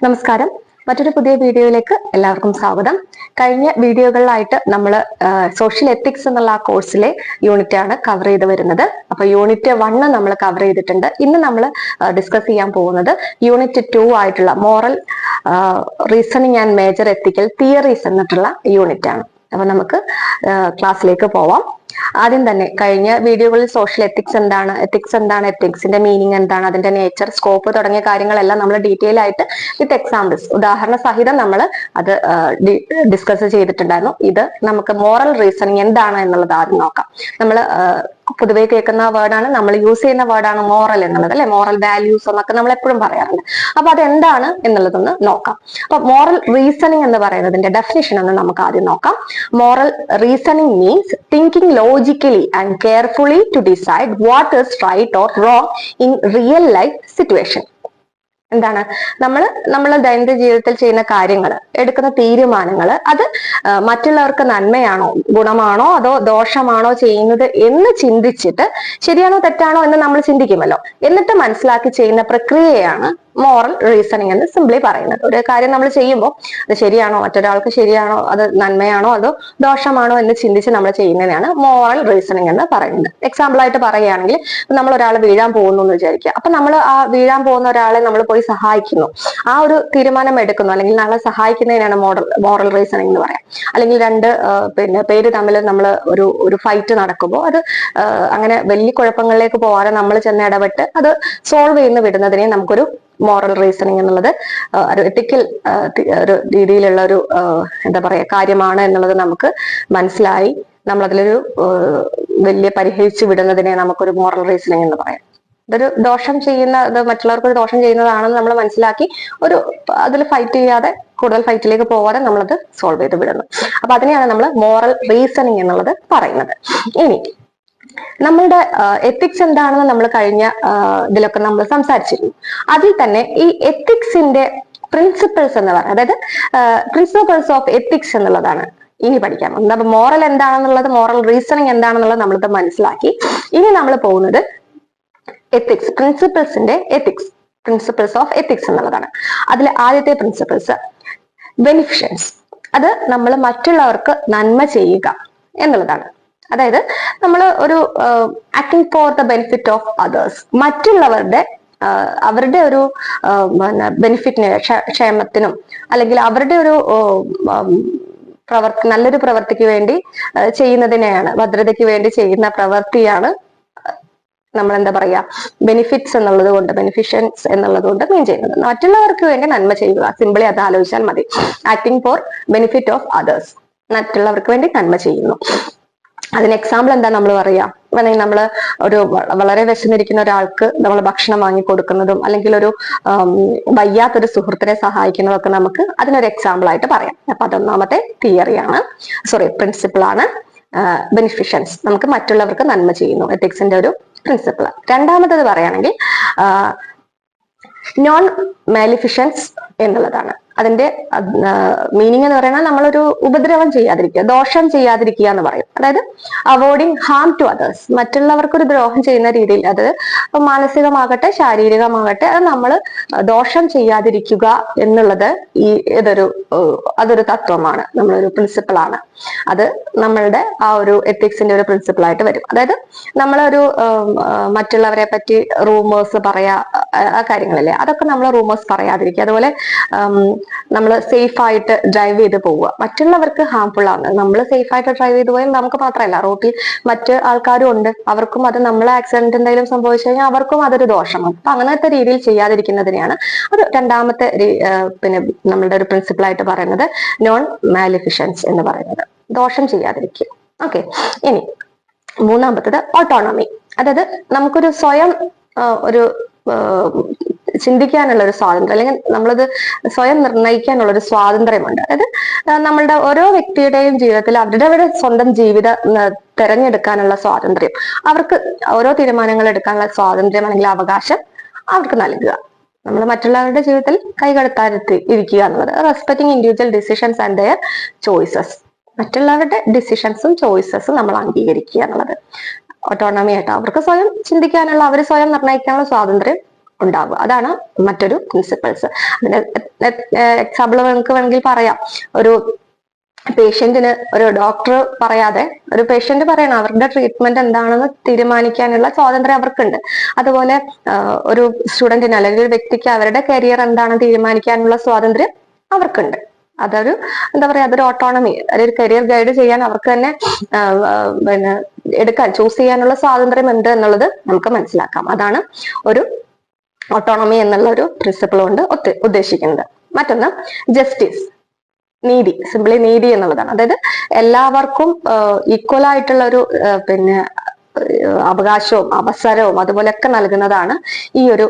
നമസ്കാരം. മറ്റൊരു പുതിയ വീഡിയോയിലേക്ക് എല്ലാവർക്കും സ്വാഗതം. കഴിഞ്ഞ വീഡിയോകളിലായിട്ട് നമ്മൾ സോഷ്യൽ എത്തിക്സ് എന്നുള്ള ആ കോഴ്സിലെ യൂണിറ്റ് ആണ് കവർ ചെയ്ത് വരുന്നത്. അപ്പൊ യൂണിറ്റ് 1 നമ്മൾ കവർ ചെയ്തിട്ടുണ്ട്. ഇന്ന് നമ്മൾ ഡിസ്കസ് ചെയ്യാൻ പോകുന്നത് യൂണിറ്റ് 2 ആയിട്ടുള്ള moral reasoning and major ethical theories എന്നിട്ടുള്ള യൂണിറ്റ് ആണ്. അപ്പൊ നമുക്ക് ക്ലാസ്സിലേക്ക് പോവാം. ആദ്യം തന്നെ കഴിഞ്ഞ വീഡിയോകളിൽ സോഷ്യൽ എത്തിക്സ് എന്താണ്, എത്തിക്സിന്റെ മീനിങ് എന്താണ്, അതിന്റെ നേച്ചർ, സ്കോപ്പ് തുടങ്ങിയ കാര്യങ്ങളെല്ലാം നമ്മൾ ഡീറ്റെയിൽ ആയിട്ട് വിത്ത് എക്സാമ്പിൾസ്, ഉദാഹരണ സഹിതം നമ്മൾ അത് ഡിസ്കസ് ചെയ്തിട്ടുണ്ടായിരുന്നു. ഇത് നമുക്ക് മോറൽ റീസണിങ് എന്താണ് എന്നുള്ളത് ആദ്യം നോക്കാം. നമ്മൾ പൊതുവെ കേൾക്കുന്ന വേർഡാണ്, നമ്മൾ യൂസ് ചെയ്യുന്ന വേർഡാണ് മോറൽ എന്നുള്ളത്, അല്ലെ? മോറൽ വാല്യൂസ് എന്നൊക്കെ നമ്മൾ എപ്പോഴും പറയാറുണ്ട്. അപ്പൊ അതെന്താണ് എന്നുള്ളതൊന്ന് നോക്കാം. അപ്പൊ മോറൽ റീസണിങ് എന്ന് പറയുന്നതിന്റെ ഡെഫിനിഷൻ ഒന്ന് നമുക്ക് ആദ്യം നോക്കാം. Moral reasoning means thinking logically and carefully to decide what is right or wrong in real life situation. എന്താണ്? നമ്മൾ ദൈനംദിന ജീവിതത്തിൽ ചെയ്യുന്ന കാര്യങ്ങൾ, എടുക്കുന്ന തീരുമാനങ്ങൾ, അത് മറ്റുള്ളവർക്ക് നന്മയാണോ, ഗുണമാണോ, അതോ ദോഷമാണോ ചെയ്യുന്നത് എന്ന് ചിന്തിച്ചിട്ട് ശരിയാണോ തെറ്റാണോ എന്ന് നമ്മൾ ചിന്തിക്കുമല്ലോ. എന്നിട്ട് മനസ്സിലാക്കി ചെയ്യുന്ന പ്രക്രിയയാണ് മോറൽ റീസണിങ് എന്ന് സിംപ്ലി പറയുന്നത്. ഒരു കാര്യം നമ്മൾ ചെയ്യുമ്പോൾ അത് ശരിയാണോ, മറ്റൊരാൾക്ക് ശരിയാണോ, അത് നന്മയാണോ അതോ ദോഷമാണോ എന്ന് ചിന്തിച്ച് നമ്മൾ ചെയ്യുന്നതിനാണ് മോറൽ റീസണിങ് എന്ന് പറയുന്നത്. എക്സാമ്പിൾ ആയിട്ട് പറയുകയാണെങ്കിൽ, നമ്മൾ ഒരാൾ വീഴാൻ പോകുന്നു എന്ന് വിചാരിക്കുക. അപ്പൊ നമ്മൾ ആ വീഴാൻ പോകുന്ന ഒരാളെ നമ്മൾ പോയി സഹായിക്കുന്നു, ആ ഒരു തീരുമാനം എടുക്കുന്നു, അല്ലെങ്കിൽ നമ്മളെ സഹായിക്കുന്നതിനാണ് മോറൽ റീസണിങ് എന്ന് പറയാം. അല്ലെങ്കിൽ രണ്ട് പേര് തമ്മിൽ നമ്മൾ ഒരു ഫൈറ്റ് നടക്കുമ്പോൾ അത് അങ്ങനെ വലിയ കുഴപ്പങ്ങളിലേക്ക് പോകാതെ നമ്മൾ ചെന്ന് ഇടപെട്ട് അത് സോൾവ് ചെയ്യുന്ന വിടുന്നതിനെ നമുക്കൊരു മോറൽ റീസണിങ് എന്നുള്ളത് ഒരു എത്തിക്കൽ ഒരു രീതിയിലുള്ള ഒരു എന്താ പറയാ കാര്യമാണ് എന്നുള്ളത് നമുക്ക് മനസ്സിലായി നമ്മൾ അതിലൊരു വലിയ പരിഹരിച്ചു വിടുന്നതിനെ നമുക്കൊരു മോറൽ റീസണിങ് എന്ന് പറയാം. ഇതൊരു ദോഷം ചെയ്യുന്ന, ഇത് മറ്റുള്ളവർക്ക് ഒരു ദോഷം ചെയ്യുന്നതാണെന്ന് നമ്മൾ മനസ്സിലാക്കി അതിൽ ഫൈറ്റ് ചെയ്യാതെ, കൂടുതൽ ഫൈറ്റിലേക്ക് പോവാതെ നമ്മളത് സോൾവ് ചെയ്ത് വിടുന്നു. അപ്പൊ അതിനെയാണ് നമ്മൾ മോറൽ റീസണിങ് എന്നുള്ളത് പറയുന്നത്. ഇനി നമ്മളുടെ എത്തിക്സ് എന്താണെന്ന് നമ്മൾ കഴിഞ്ഞ ഇതിലൊക്കെ നമ്മൾ സംസാരിച്ചിരുന്നു. അതിൽ തന്നെ ഈ എത്തിക്സിന്റെ പ്രിൻസിപ്പിൾസ് എന്ന് പറയുന്നത്, അതായത് പ്രിൻസിപ്പിൾസ് ഓഫ് എത്തിക്സ് എന്നുള്ളതാണ് ഇനി പഠിക്കാൻ പോകുന്നത്. അപ്പൊ മോറൽ എന്താണെന്നുള്ളത്, മോറൽ റീസണിങ് എന്താണെന്നുള്ളത് നമ്മളിത് മനസ്സിലാക്കി. ഇനി നമ്മൾ പോകുന്നത് എത്തിക്സ്, പ്രിൻസിപ്പിൾസ് ഓഫ് എത്തിക്സ് എന്നുള്ളതാണ്. അതിൽ ആദ്യത്തെ പ്രിൻസിപ്പിൾസ് ബെനിഫിഷ്യൻസ്. അത് നമ്മൾ മറ്റുള്ളവർക്ക് നന്മ ചെയ്യുക എന്നുള്ളതാണ്. അതായത് നമ്മൾ ഒരു acting for the benefit of others, അവരുടെ ഒരു ബെനിഫിറ്റിന്, ക്ഷേമത്തിനും, അല്ലെങ്കിൽ അവരുടെ ഒരു നല്ലൊരു പ്രവൃത്തിക്ക് വേണ്ടി ചെയ്യുന്നതിനെയാണ്, ഭദ്രതയ്ക്ക് വേണ്ടി ചെയ്യുന്ന പ്രവൃത്തിയാണ് നമ്മൾ എന്താ പറയാ, ബെനിഫിറ്റ്സ് എന്നുള്ളത് കൊണ്ട്, ബെനിഫിഷ്യൻസ് എന്നുള്ളത് കൊണ്ട് മീൻ ചെയ്യുന്നത്. മറ്റുള്ളവർക്ക് വേണ്ടി നന്മ ചെയ്യുക, സിമ്പിളി അത് ആലോചിച്ചാൽ മതി. Acting four benefit of others, മറ്റുള്ളവർക്ക് വേണ്ടി നന്മ ചെയ്യുന്നു. അതിന് എക്സാമ്പിൾ എന്താ നമ്മൾ പറയാ, അല്ലെങ്കിൽ നമ്മൾ ഒരു വളരെ വിശന്നിരിക്കുന്ന ഒരാൾക്ക് നമ്മൾ ഭക്ഷണം വാങ്ങി കൊടുക്കുന്നതും, അല്ലെങ്കിൽ ഒരു വയ്യാത്തൊരു സുഹൃത്തിനെ സഹായിക്കുന്നതും ഒക്കെ നമുക്ക് അതിനൊരു എക്സാമ്പിൾ ആയിട്ട് പറയാം. അപ്പൊ അതൊന്നാമത്തെ പ്രിൻസിപ്പിൾ ആണ് ബെനിഫിഷ്യൻസ്, നമുക്ക് മറ്റുള്ളവർക്ക് നന്മ ചെയ്യുന്നു, എത്തിക്സിന്റെ ഒരു പ്രിൻസിപ്പിൾ. രണ്ടാമത്തത് പറയുകയാണെങ്കിൽ നോൺ മാലിഫിഷ്യൻസ് എന്നുള്ളതാണ്. അതിന്റെ മീനിങ് എന്ന് പറയുന്നത് നമ്മളൊരു ഉപദ്രവം ചെയ്യാതിരിക്കുക, ദോഷം ചെയ്യാതിരിക്കുക എന്ന് പറയും. അതായത് അവോയ്ഡിങ് ഹാം ടു അതേഴ്സ്, മറ്റുള്ളവർക്കൊരു ദ്രോഹം ചെയ്യുന്ന രീതിയിൽ, അത് മാനസികമാകട്ടെ ശാരീരികമാകട്ടെ, അത് നമ്മൾ ദോഷം ചെയ്യാതിരിക്കുക എന്നുള്ളത് അതൊരു തത്വമാണ്, നമ്മളൊരു പ്രിൻസിപ്പിളാണ്. അത് നമ്മളുടെ ആ ഒരു എത്തിക്സിന്റെ ഒരു പ്രിൻസിപ്പിൾ ആയിട്ട് വരും. അതായത് നമ്മളൊരു മറ്റുള്ളവരെ പറ്റി റൂമേഴ്സ് പറയാ, ആ കാര്യങ്ങളില്ലേ, അതൊക്കെ നമ്മൾ റൂമേഴ്സ് പറയാതിരിക്കുക. അതുപോലെ നമ്മൾ സേഫ് ആയിട്ട് ഡ്രൈവ് ചെയ്ത് പോവുക, മറ്റുള്ളവർക്ക് ഹാംഫുൾ ആണ്. നമ്മൾ സേഫ് ആയിട്ട് ഡ്രൈവ് ചെയ്ത് പോയാൽ നമുക്ക് മാത്രമല്ല, റോട്ടിൽ മറ്റ് ആൾക്കാരും ഉണ്ട്, അവർക്കും അത്, നമ്മളെ ആക്സിഡന്റ് എന്തെങ്കിലും സംഭവിച്ചു കഴിഞ്ഞാൽ അവർക്കും അതൊരു ദോഷമാണ്. അപ്പൊ അങ്ങനത്തെ രീതിയിൽ ചെയ്യാതിരിക്കുന്നതിനെയാണ് അത് രണ്ടാമത്തെ നമ്മളുടെ ഒരു പ്രിൻസിപ്പിൾ ആയിട്ട് പറയുന്നത്, നോൺ മാലിഫിഷ്യൻസ് എന്ന് പറയുന്നത്, ദോഷം ചെയ്യാതിരിക്കുക. ഓക്കെ. ഇനി മൂന്നാമത്തത് ഓട്ടോണമി. അതായത് നമുക്കൊരു സ്വയം ഒരു ചിന്തിക്കാനുള്ള ഒരു സ്വാതന്ത്ര്യം, അല്ലെങ്കിൽ നമ്മളത് സ്വയം നിർണ്ണയിക്കാനുള്ള ഒരു സ്വാതന്ത്ര്യമുണ്ട്. അതായത് നമ്മളുടെ ഓരോ വ്യക്തിയുടെയും ജീവിതത്തിൽ അവരുടെ സ്വന്തം ജീവിതം തെരഞ്ഞെടുക്കാനുള്ള സ്വാതന്ത്ര്യം, അവർക്ക് ഓരോ തീരുമാനങ്ങൾ എടുക്കാനുള്ള സ്വാതന്ത്ര്യം അല്ലെങ്കിൽ അവകാശം അവർക്ക് നൽകുക. നമ്മൾ മറ്റുള്ളവരുടെ ജീവിതത്തിൽ കൈകടത്താതെ ഇരിക്കുക എന്നുള്ളത്, respecting individual decisions and their choices, മറ്റുള്ളവരുടെ ഡിസിഷൻസും ചോയ്സസും നമ്മൾ അംഗീകരിക്കുക എന്നുള്ളത് ഓട്ടോണമി ആയിട്ട്. അവർക്ക് സ്വയം ചിന്തിക്കാനുള്ള, അവർ സ്വയം നിർണ്ണയിക്കാനുള്ള സ്വാതന്ത്ര്യം ഉണ്ടാവുക. അതാണ് മറ്റൊരു പ്രിൻസിപ്പിൾസ്. അതിന് എക്സാമ്പിൾ നമുക്ക് വേണമെങ്കിൽ പറയാം. ഒരു പേഷ്യന്റിന് ഒരു ഡോക്ടർ പറയാതെ ഒരു പേഷ്യന്റ് പറയണം അവരുടെ ട്രീറ്റ്മെന്റ് എന്താണെന്ന് തീരുമാനിക്കാനുള്ള സ്വാതന്ത്ര്യം അവർക്കുണ്ട്. അതുപോലെ ഒരു സ്റ്റുഡന്റിന് അല്ലെങ്കിൽ ഒരു വ്യക്തിക്ക് അവരുടെ കരിയർ എന്താണെന്ന് തീരുമാനിക്കാനുള്ള സ്വാതന്ത്ര്യം അവർക്കുണ്ട്. അതൊരു എന്താ പറയാ, അതൊരു ഓട്ടോണമി, അതൊരു കരിയർ ഗൈഡ് ചെയ്യാൻ അവർക്ക് തന്നെ പിന്നെ ചൂസ് ചെയ്യാനുള്ള സ്വാതന്ത്ര്യം ഉണ്ട് എന്നുള്ളത് നമുക്ക് മനസ്സിലാക്കാം. അതാണ് ഒരു ഓട്ടോണമി എന്നുള്ള ഒരു പ്രിൻസിപ്പിൾ കൊണ്ട് ഉദ്ദേശിക്കുന്നത്. മറ്റൊന്ന് ജസ്റ്റിസ്, നീതി, സിംപ്ലി നീതി എന്നുള്ളതാണ്. അതായത് എല്ലാവർക്കും ഈക്വൽ ആയിട്ടുള്ള ഒരു പിന്നെ അവകാശവും അവസരവും അതുപോലെയൊക്കെ നൽകുന്നതാണ് ഈ ഒരു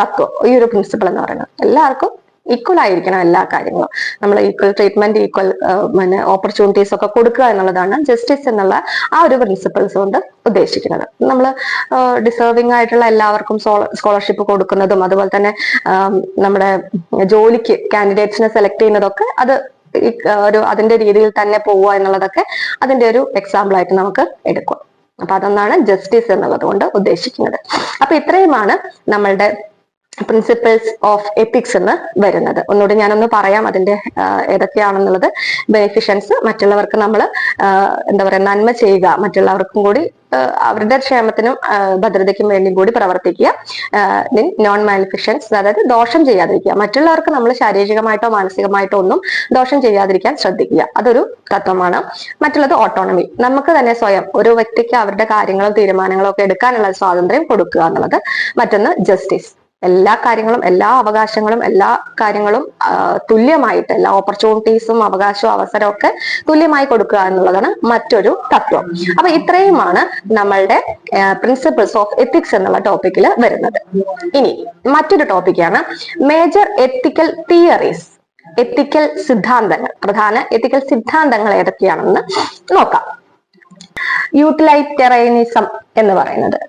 തത്വം, ഈ ഒരു പ്രിൻസിപ്പിൾ എന്ന് പറയുന്നത്. എല്ലാവർക്കും ഈക്വൽ ആയിരിക്കണം എല്ലാ കാര്യങ്ങളും. നമ്മൾ ഈക്വൽ ട്രീറ്റ്മെന്റ്, ഈക്വൽ പിന്നെ ഓപ്പർച്യൂണിറ്റീസ് ഒക്കെ കൊടുക്കുക എന്നുള്ളതാണ് ജസ്റ്റിസ് എന്നുള്ള ആ ഒരു പ്രിൻസിപ്പിൾസ് കൊണ്ട് ഉദ്ദേശിക്കുന്നത്. നമ്മൾ ഡിസേർവിംഗ് ആയിട്ടുള്ള എല്ലാവർക്കും സ്കോളർഷിപ്പ് കൊടുക്കുന്നതും അതുപോലെ തന്നെ നമ്മുടെ ജോലിക്ക് കാൻഡിഡേറ്റ്സിനെ സെലക്ട് ചെയ്യുന്നതൊക്കെ അത് ഒരു അതിന്റെ രീതിയിൽ തന്നെ പോവുക എന്നുള്ളതൊക്കെ അതിന്റെ ഒരു എക്സാമ്പിൾ ആയിട്ട് നമുക്ക് എടുക്കാം. അപ്പൊ അതൊന്നാണ് ജസ്റ്റിസ് എന്നുള്ളത് കൊണ്ട് ഉദ്ദേശിക്കുന്നത്. അപ്പൊ ഇത്രയുമാണ് നമ്മളുടെ പ്രിൻസിപ്പിൾസ് ഓഫ് എത്തിക്സ് എന്ന് വരുന്നത്. ഒന്നുകൂടി ഞാനൊന്ന് പറയാം അതിന്റെ ഏതൊക്കെയാണെന്നുള്ളത്. ബെനിഫിഷ്യൻസ്, മറ്റുള്ളവർക്ക് നമ്മൾ എന്താ പറയാ നന്മ ചെയ്യുക, മറ്റുള്ളവർക്കും കൂടി അവരുടെ ക്ഷേമത്തിനും ഭദ്രതയ്ക്കും വേണ്ടി കൂടി പ്രവർത്തിക്കുക. നോൺ മാലിഫിഷ്യൻസ്, അതായത് ദോഷം ചെയ്യാതിരിക്കുക, മറ്റുള്ളവർക്ക് നമ്മൾ ശാരീരികമായിട്ടോ മാനസികമായിട്ടോ ഒന്നും ദോഷം ചെയ്യാതിരിക്കാൻ ശ്രദ്ധിക്കുക, അതൊരു തത്വമാണ്. മറ്റുള്ളത് ഓട്ടോണമി, നമുക്ക് തന്നെ സ്വയം ഒരു വ്യക്തിക്ക് അവരുടെ കാര്യങ്ങളും തീരുമാനങ്ങളും ഒക്കെ എടുക്കാനുള്ള സ്വാതന്ത്ര്യം കൊടുക്കുക എന്നുള്ളത്. മറ്റൊന്ന് ജസ്റ്റിസ്, എല്ലാ കാര്യങ്ങളും എല്ലാ അവകാശങ്ങളും എല്ലാ കാര്യങ്ങളും തുല്യമായിട്ട്, എല്ലാ ഓപ്പർച്യൂണിറ്റീസും അവകാശവും അവസരവും ഒക്കെ തുല്യമായി കൊടുക്കുക എന്നുള്ളതാണ് മറ്റൊരു തത്വം. അപ്പൊ ഇത്രയുമാണ് നമ്മളുടെ പ്രിൻസിപ്പിൾസ് ഓഫ് എത്തിക്സ് എന്നുള്ള ടോപ്പിക്കിൽ വരുന്നത്. ഇനി മറ്റൊരു ടോപ്പിക്കാണ് മേജർ എത്തിക്കൽ തിയറീസ്, എത്തിക്കൽ സിദ്ധാന്തങ്ങൾ. പ്രധാന എത്തിക്കൽ സിദ്ധാന്തങ്ങൾ ഏതൊക്കെയാണെന്ന് നോക്കാം. യൂട്ടിലൈറ്റേറിയനിസം എന്ന് പറയുന്നത്,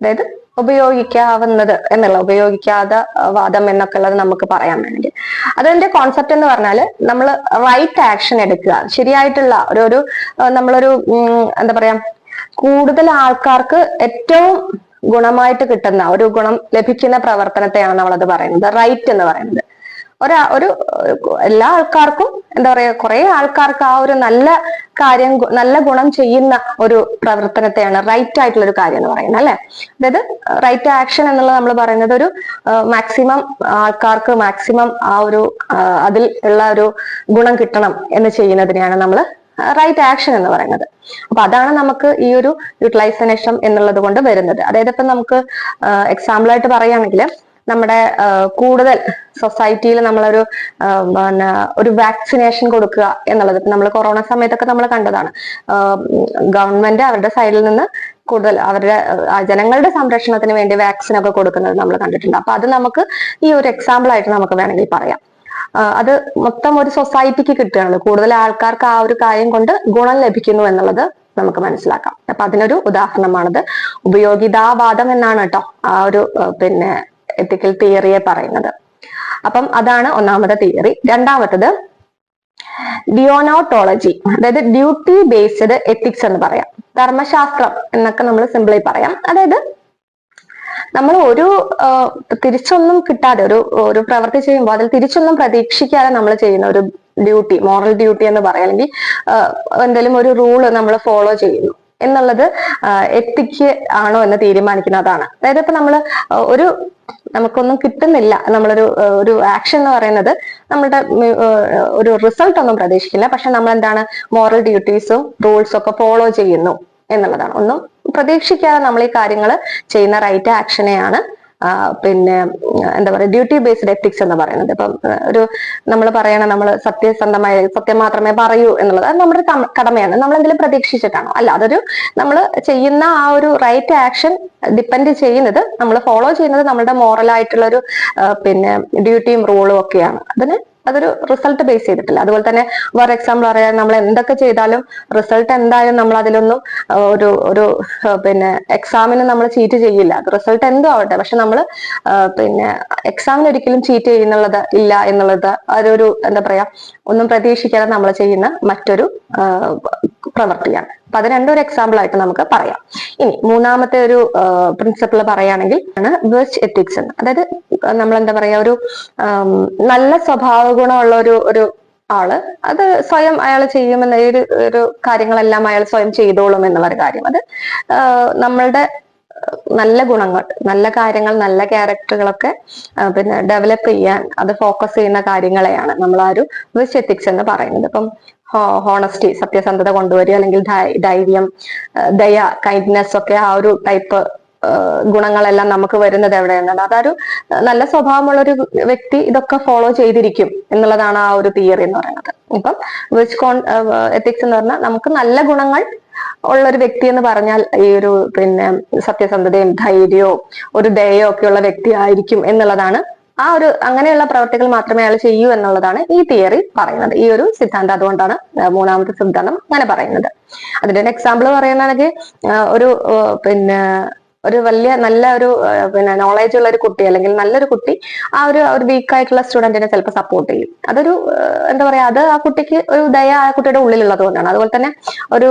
അതായത് ഉപയോഗിക്കാവുന്നത് എന്നുള്ള, ഉപയോഗിക്കാതെ വാദം എന്നൊക്കെ ഉള്ളത് നമുക്ക് പറയാൻ വേണമെങ്കിൽ അതിന്റെ കോൺസെപ്റ്റ് എന്ന് പറഞ്ഞാൽ നമ്മൾ റൈറ്റ് ആക്ഷൻ എടുക്കുക, ശരിയായിട്ടുള്ള ഒരു നമ്മളൊരു എന്താ പറയാ കൂടുതൽ ആൾക്കാർക്ക് ഏറ്റവും ഗുണമായിട്ട് കിട്ടുന്ന ഒരു ഗുണം ലഭിക്കുന്ന പ്രവർത്തനത്തെയാണ് നമ്മളത് പറയുന്നത് റൈറ്റ് എന്ന് പറയുന്നത്. ഒരു എല്ലാ ആൾക്കാർക്കും എന്താ പറയാ കുറെ ആൾക്കാർക്ക് ആ ഒരു നല്ല കാര്യം, നല്ല ഗുണം ചെയ്യുന്ന ഒരു പ്രവർത്തനത്തെയാണ് റൈറ്റ് ആയിട്ടുള്ള ഒരു കാര്യം എന്ന് പറയുന്നത്, അല്ലെ? അതായത് റൈറ്റ് ആക്ഷൻ എന്നുള്ളത് നമ്മൾ പറയുന്നത് ഒരു മാക്സിമം ആൾക്കാർക്ക് മാക്സിമം ആ ഒരു അതിൽ ഉള്ള ഒരു ഗുണം കിട്ടണം എന്ന് ചെയ്യുന്നതിനെയാണ് നമ്മൾ റൈറ്റ് ആക്ഷൻ എന്ന് പറയുന്നത്. അപ്പൊ അതാണ് നമുക്ക് ഈ ഒരു യൂട്ടിലൈസേഷൻ എന്നുള്ളത് കൊണ്ട് വരുന്നത്. അതായത് ഇപ്പൊ നമുക്ക് എക്സാമ്പിൾ ആയിട്ട് പറയുകയാണെങ്കിൽ നമ്മുടെ കൂടുതൽ സൊസൈറ്റിയിൽ നമ്മളൊരു പിന്നെ ഒരു വാക്സിനേഷൻ കൊടുക്കുക എന്നുള്ളത് ഇപ്പൊ നമ്മൾ കൊറോണ സമയത്തൊക്കെ നമ്മൾ കണ്ടതാണ്. ഗവൺമെന്റ് അവരുടെ സൈഡിൽ നിന്ന് കൂടുതൽ അവരുടെ ജനങ്ങളുടെ സംരക്ഷണത്തിന് വേണ്ടി വാക്സിൻ ഒക്കെ കൊടുക്കുന്നത് നമ്മൾ കണ്ടിട്ടുണ്ട്. അപ്പൊ അത് നമുക്ക് ഈ ഒരു എക്സാമ്പിൾ ആയിട്ട് നമുക്ക് വേണമെങ്കിൽ പറയാം. അത് മൊത്തം ഒരു സൊസൈറ്റിക്ക് കിട്ടുകയാണ്, കൂടുതൽ ആൾക്കാർക്ക് ആ ഒരു കാര്യം കൊണ്ട് ഗുണം ലഭിക്കുന്നു എന്നുള്ളത് നമുക്ക് മനസ്സിലാക്കാം. അപ്പൊ അതിനൊരു ഉദാഹരണമാണത്. ഉപയോഗിതാവാദം എന്നാണ് കേട്ടോ ആ ഒരു പിന്നെ എത്തിക്കൽ തിയറിയെ പറയുന്നത്. അപ്പം അതാണ് ഒന്നാമത്തെ തിയറി. രണ്ടാമത്തത് ഡിയോണോട്ടോളജി, അതായത് ഡ്യൂട്ടി ബേസ്ഡ് എത്തിക്സ് എന്ന് പറയാം, ധർമ്മശാസ്ത്രം എന്നൊക്കെ നമ്മൾ സിംപിളി പറയാം. അതായത് നമ്മൾ ഒരു തിരിച്ചൊന്നും കിട്ടാതെ ഒരു പ്രവൃത്തി ചെയ്യുമ്പോൾ അതിൽ തിരിച്ചൊന്നും പ്രതീക്ഷിക്കാതെ നമ്മൾ ചെയ്യുന്ന ഒരു ഡ്യൂട്ടി, മോറൽ ഡ്യൂട്ടി എന്ന് പറയാം, അല്ലെങ്കിൽ എന്തെങ്കിലും ഒരു റൂള് നമ്മൾ ഫോളോ ചെയ്യുന്നു എന്നുള്ളത് എത്തിക്ക് ആണോ എന്ന് തീരുമാനിക്കുന്നതാണ്. അതായത് ഇപ്പൊ നമ്മള് നമുക്കൊന്നും കിട്ടുന്നില്ല, ഒരു ആക്ഷൻ എന്ന് പറയുന്നത് നമ്മളുടെ ഒരു റിസൾട്ട് ഒന്നും പ്രതീക്ഷിക്കില്ല, പക്ഷെ നമ്മൾ എന്താണ് മോറൽ ഡ്യൂട്ടീസും റൂൾസും ഒക്കെ ഫോളോ ചെയ്യുന്നു എന്നുള്ളതാണ്. ഒന്നും പ്രതീക്ഷിക്കാതെ നമ്മൾ ഈ കാര്യങ്ങൾ ചെയ്യുന്ന റൈറ്റ് ആക്ഷനെയാണ് പിന്നെ എന്താ പറയുക ഡ്യൂട്ടി ബേസ്ഡ് എത്തിക്സ് എന്ന് പറയുന്നത്. ഇപ്പം നമ്മൾ പറയണം നമ്മൾ സത്യസന്ധമായ സത്യം മാത്രമേ പറയൂ എന്നുള്ളത് അത് നമ്മുടെ കടമയാണ്. നമ്മൾ എന്തെങ്കിലും പ്രതീക്ഷിച്ചിട്ടാണോ? അല്ല, അതൊരു നമ്മൾ ചെയ്യുന്ന ആ ഒരു റൈറ്റ് ആക്ഷൻ ഡിപ്പെൻഡ് ചെയ്യുന്നത്, നമ്മൾ ഫോളോ ചെയ്യുന്നത് നമ്മുടെ മോറലായിട്ടുള്ള ഒരു പിന്നെ ഡ്യൂട്ടിയും റൂളും ഒക്കെയാണ്. അതൊരു റിസൾട്ട് ബേസ് ചെയ്തിട്ടില്ല. അതുപോലെ തന്നെ വേറെ എക്സാമ്പിൾ പറയാൻ, നമ്മൾ എന്തൊക്കെ ചെയ്താലും റിസൾട്ട് എന്തായാലും നമ്മൾ അതിലൊന്നും ഒരു പിന്നെ എക്സാമിന് നമ്മൾ ചീറ്റ് ചെയ്യില്ല. അത് റിസൾട്ട് എന്തോ ആവട്ടെ, പക്ഷെ നമ്മൾ പിന്നെ എക്സാമിന് ഒരിക്കലും ചീറ്റ് ചെയ്യുന്നുള്ളത് ഇല്ല എന്നുള്ളത് അതൊരു എന്താ പറയാ ഒന്നും പ്രതീക്ഷിക്കാതെ നമ്മൾ ചെയ്യുന്ന മറ്റൊരു പ്രവൃത്തിയാണ്. അപ്പൊ അത് രണ്ടും ഒരു എക്സാമ്പിൾ ആയിട്ട് നമുക്ക് പറയാം. ഇനി മൂന്നാമത്തെ ഒരു പ്രിൻസിപ്പിൾ പറയുകയാണെങ്കിൽ ആണ് വിർച്ച് എത്തിക്സ് എന്ന്. അതായത് നമ്മൾ എന്താ പറയാ, ഒരു നല്ല സ്വഭാവ ഗുണമുള്ള ഒരു ആള് അത് സ്വയം അയാൾ ചെയ്യുമെന്ന ഒരു കാര്യങ്ങളെല്ലാം അയാൾ സ്വയം ചെയ്തോളും എന്നുള്ള ഒരു കാര്യം. അത് നമ്മളുടെ നല്ല ഗുണങ്ങൾ, നല്ല കാര്യങ്ങൾ, നല്ല ക്യാരക്ടറുകളൊക്കെ പിന്നെ ഡെവലപ്പ് ചെയ്യാൻ അത് ഫോക്കസ് ചെയ്യുന്ന കാര്യങ്ങളെയാണ് നമ്മൾ ആ ഒരു വിർച്ച് എത്തിക്സ് എന്ന് പറയുന്നത്. ഇപ്പം ഹോണസ്റ്റി, സത്യസന്ധത കൊണ്ടുവരിക, അല്ലെങ്കിൽ ധൈര്യം, ദയ, കൈൻഡ്നെസ് ഒക്കെ ആ ഒരു ടൈപ്പ് ഗുണങ്ങളെല്ലാം നമുക്ക് വരുന്നത് എവിടെയാണ്? അതൊരു നല്ല സ്വഭാവമുള്ള ഒരു വ്യക്തി ഇതൊക്കെ ഫോളോ ചെയ്തിരിക്കും എന്നുള്ളതാണ് ആ ഒരു തിയറി എന്ന് പറയുന്നത്. ഇപ്പം വിർച്ച് എത്തിക്സ് എന്ന് പറഞ്ഞാൽ നമുക്ക് നല്ല ഗുണങ്ങൾ ഉള്ള ഒരു വ്യക്തി എന്ന് പറഞ്ഞാൽ ഈ ഒരു പിന്നെ സത്യസന്ധതയും ധൈര്യവും ഒരു ദയയോ ഒക്കെയുള്ള വ്യക്തി ആയിരിക്കും എന്നുള്ളതാണ്. ആ ഒരു അങ്ങനെയുള്ള പ്രവർത്തികൾ മാത്രമേ അയാൾ ചെയ്യൂ എന്നുള്ളതാണ് ഈ തിയറി പറയുന്നത്, ഈ ഒരു സിദ്ധാന്തം. അതുകൊണ്ടാണ് മൂന്നാമത്തെ സിദ്ധാന്തം അങ്ങനെ പറയുന്നത്. അതിന്റെ ഒരു എക്സാമ്പിൾ പറയുകയാണെങ്കിൽ ഒരു പിന്നെ ഒരു വലിയ നല്ല ഒരു പിന്നെ നോളേജ് ഉള്ള ഒരു കുട്ടി, അല്ലെങ്കിൽ നല്ലൊരു കുട്ടി ആ ഒരു വീക്ക് ആയിട്ടുള്ള സ്റ്റുഡന്റിനെ ചിലപ്പോൾ സപ്പോർട്ട് ചെയ്യും. അതൊരു എന്താ പറയാ, അത് ആ കുട്ടിക്ക് ഒരു ദയ ആ കുട്ടിയുടെ ഉള്ളിലുള്ളത് കൊണ്ടാണ്. അതുപോലെ തന്നെ ഒരു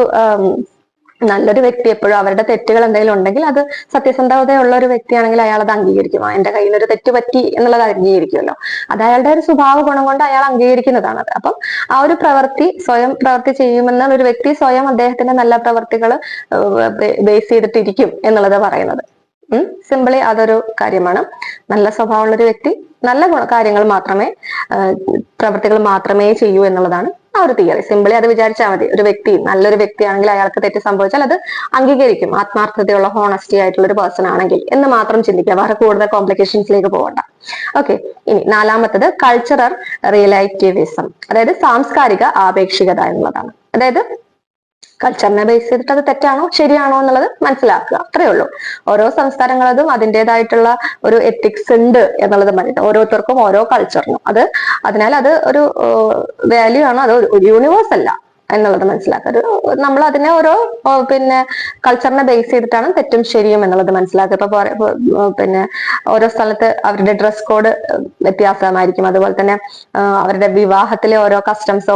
നല്ലൊരു വ്യക്തി എപ്പോഴും അവരുടെ തെറ്റുകൾ എന്തെങ്കിലും ഉണ്ടെങ്കിൽ അത് സത്യസന്ധതയുള്ള ഒരു വ്യക്തിയാണെങ്കിൽ അയാൾ അത് അംഗീകരിക്കും. എന്റെ കയ്യിൽ നിന്ന് ഒരു തെറ്റ് പറ്റി എന്നുള്ളത് അംഗീകരിക്കുമല്ലോ. അത് അയാളുടെ ഒരു സ്വഭാവ ഗുണം കൊണ്ട് അയാൾ അംഗീകരിക്കുന്നതാണ് അത്. അപ്പം ആ ഒരു സ്വയം പ്രവൃത്തി ചെയ്യുമെന്ന ഒരു വ്യക്തി സ്വയം അദ്ദേഹത്തിന്റെ നല്ല പ്രവർത്തികൾ ബേസ് ചെയ്തിട്ടിരിക്കും എന്നുള്ളത് പറയുന്നത്. സിമ്പിളി അതൊരു കാര്യമാണ്. നല്ല സ്വഭാവമുള്ള ഒരു വ്യക്തി നല്ല കാര്യങ്ങൾ മാത്രമേ പ്രവൃത്തികൾ മാത്രമേ ചെയ്യൂ എന്നുള്ളതാണ് ആ ഒരു തിയറി. സിമ്പിളി അത് വിചാരിച്ചാൽ മതി. ഒരു വ്യക്തി നല്ലൊരു വ്യക്തിയാണെങ്കിൽ അയാൾക്ക് തെറ്റ് സംഭവിച്ചാൽ അത് അംഗീകരിക്കും, ആത്മാർത്ഥതയുള്ള ഹോണസ്റ്റി ആയിട്ടുള്ള ഒരു പേഴ്സൺ ആണെങ്കിൽ എന്ന് മാത്രം ചിന്തിക്കുക, വേറെ കൂടുതൽ കോംപ്ലിക്കേഷൻസിലേക്ക് പോകണ്ട. ഓക്കെ. ഇനി നാലാമത്തത് കൾച്ചറൽ റിലേറ്റിവിസം, അതായത് സാംസ്കാരിക ആപേക്ഷികത എന്നുള്ളതാണ്. അതായത് കൾച്ചറിനെ ബേസ് ചെയ്തിട്ട് അത് തെറ്റാണോ ശരിയാണോ എന്നുള്ളത് മനസ്സിലാക്കുക, അത്രയേ ഉള്ളൂ. ഓരോ സംസ്കാരങ്ങളതും അതിൻ്റെതായിട്ടുള്ള ഒരു എത്തിക്സ് ഉണ്ട് എന്നുള്ളത് മനസ്സിലാക്കുക. ഓരോരുത്തർക്കും ഓരോ കൾച്ചറിനും അതിനാൽ അത് ഒരു വാല്യൂ ആണ്, അത് ഒരു യൂണിവേഴ്സ് അല്ല എന്നുള്ളത് മനസ്സിലാക്കുക. നമ്മൾ അതിനെ ഓരോ പിന്നെ കൾച്ചറിനെ ബേസ് ചെയ്തിട്ടാണ് തെറ്റും ശരിയും എന്നുള്ളത് മനസ്സിലാക്കുക. ഇപ്പൊ പിന്നെ ഓരോ സ്ഥലത്ത് അവരുടെ ഡ്രസ് കോഡ് വ്യത്യാസമായിരിക്കും. അതുപോലെ തന്നെ അവരുടെ വിവാഹത്തിലെ ഓരോ കസ്റ്റംസ്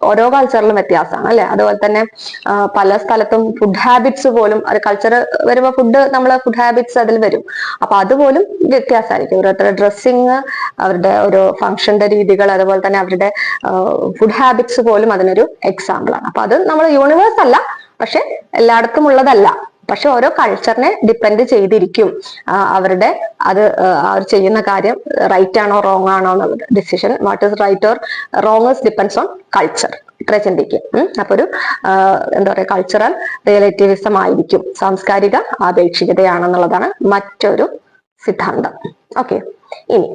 ഓരോ കൾച്ചറിലും വ്യത്യാസമാണ് അല്ലെ. അതുപോലെ തന്നെ പല സ്ഥലത്തും ഫുഡ് ഹാബിറ്റ്സ് പോലും, അത് കൾച്ചർ വരുമ്പോൾ ഫുഡ് ഹാബിറ്റ്സ് അതിൽ വരും. അപ്പൊ അതുപോലും വ്യത്യാസമായിരിക്കും. ഓരോരുത്തരുടെ ഡ്രസ്സിങ്, അവരുടെ ഓരോ ഫംഗ്ഷന്റെ രീതികൾ, അതുപോലെ തന്നെ അവരുടെ ഫുഡ് ഹാബിറ്റ്സ് പോലും അതിനൊരു എക്സാമ്പിൾ ആണ്. അപ്പൊ അത് നമ്മൾ യൂണിവേഴ്സ് അല്ല, പക്ഷെ എല്ലായിടത്തും ഉള്ളതല്ല. പക്ഷെ ഓരോ കൾച്ചറിനെ ഡിപ്പെൻഡ് ചെയ്തിരിക്കും അവരുടെ അവർ ചെയ്യുന്ന കാര്യം റൈറ്റ് ആണോ റോങ് ആണോ എന്നുള്ളത്. Decision what is right or wrong is depends on culture. ഇത്ര ചിന്തിക്കും. അപ്പൊ ഒരു എന്താ പറയാ, കൾച്ചറൽ റിലേറ്റിവിസം ആയിരിക്കും, സാംസ്കാരിക ആപേക്ഷികതയാണെന്നുള്ളതാണ് മറ്റൊരു സിദ്ധാന്തം. ഓക്കെ. ഇനി